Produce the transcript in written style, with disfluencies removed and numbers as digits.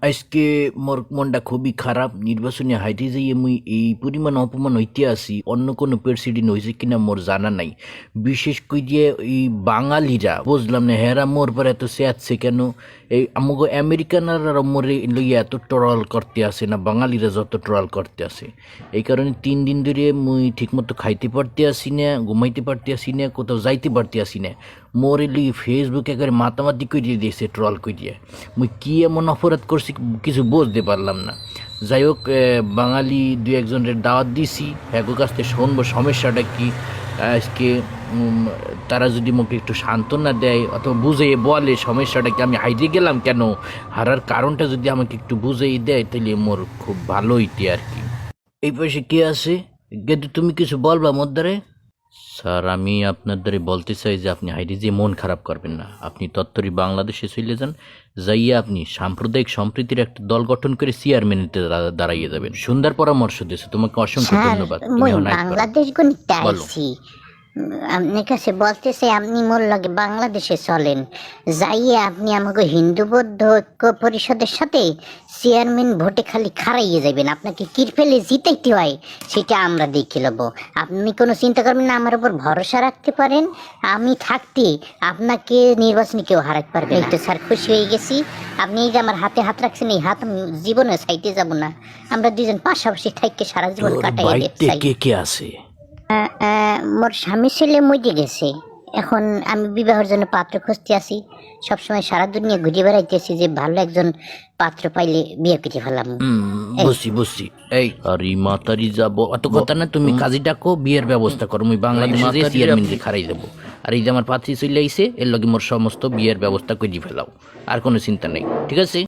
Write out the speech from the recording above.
আজকে মোর মনটা খুবই খারাপ। নির্বাচনে হাইতে যাইয়ে মুই এই পরিমাণ অপমান হইতে আসি, অন্য কোনো প্রেসিডেন্ট হয়েছে কিনা মোর জানা নাই। বিশেষ করে এই বাঙালিরা বুঝলাম না হেরা মোর পর এত চেয়াচ্ছে কেন। এই আমাকে আমেরিকানরা মোরে লইয়া এত ট্রল করতে আসে না বাঙালিরা যত ট্রল করতে আসে। এই কারণে 3 দিন ধরে মুই ঠিকমতো খাইতে পারতে আসি না, ঘুমাইতে পারতে আসি না, কোথাও যাইতে পারতে আসি না। মোরে লই ফেসবুকে একেবারে মাতামাতি করিয়ে দিয়েছে ট্রল করিয়ে। মুই কি এমন অপরাধ করছি কিছু বুঝতে পারলাম না। যাই হোক, বাঙালি 2-1জনের দাওয়াত দিছি, হ্যাগো কাছ থেকে শুনবো সমস্যাটা কি। আজকে তারা যদি মুখে একটু সান্ত্বনা দেয় অথবা বুঝিয়ে বলে সমস্যাটা কি, আমি হাইরে গেলাম কেন, হারার কারণটা যদি আমাকে একটু বুঝিয়ে দেয় তাহলে মোর খুব ভালো হইতে আর কি। এই পাশে কে আছে? কিন্তু তুমি কিছু বলবা মোর দ্বারে? স্যার, আমি আপনার দ্বারা বলতে চাই যে আপনি হাইরে যে মন খারাপ করবেন না। আপনি তত্তরই বাংলাদেশে চলে যান, যাইয়া আপনি সাম্প্রদায়িক সম্প্রীতির একটা দল গঠন করে চেয়ারম্যানিতে দাঁড়াইয়ে যাবেন। সুন্দর পরামর্শ দিয়েছে, তোমাকে অসংখ্য স্যার, ধন্যবাদ। মই এখন আইতে পারো। বাংলাদেশ গণিতে বলো। আইছি। আপনার কাছে বলতেছে আপনি মোর লগে বাংলাদেশে চলেন, যাইয়ে আপনি আমাকে হিন্দু বৌদ্ধ ঐক্য পরিষদের সাথে চেয়ারম্যান ভোটে খালি খারাইয়ে যাবেন। আপনাকে কিরফেলে জিতাইতে হয় সেটা আমরা দেখে নেব। আপনি কোনো চিন্তা করবেন না, আমার উপর ভরসা রাখতে পারেন। আমি থাকতে আপনাকে নির্বাচনে কেউ হারাতে পারবে না। এই তো স্যার, খুশি হয়ে গেছি। আপনি এই যে আমার হাতে হাত রাখছেন, এই হাত আমি জীবনে চাইতে যাব না। আমরা দুজন পাশাপাশি থাকতে সারা জীবন তোর কাটাই বাড়িতে চাই। কে কে আছে? মোর স্বামী ছেলে মরে গেছে। এখন আমি বিবাহের জন্য পাত্র খুঁজতে আছি। সবসময় সারা দুনিয়া ঘুরে বেড়াইতেছি যে ভালো একজন পাত্র পাইলে বিয়ে করে ফেলাম। বুঝছি। এই আরে মাতারি যাব অত কথা না, তুমি কাজী ডাকো, বিয়ের ব্যবস্থা করো। আমি বাংলাদেশে যে চেয়ারম্যানকে খারাই যাবো। আর এই যে আমার পাত্রী চলে আইছে, এর লগে মোর সমস্ত বিয়ের ব্যবস্থা করে ফেলাও। আর কোনো চিন্তা নেই, ঠিক আছে?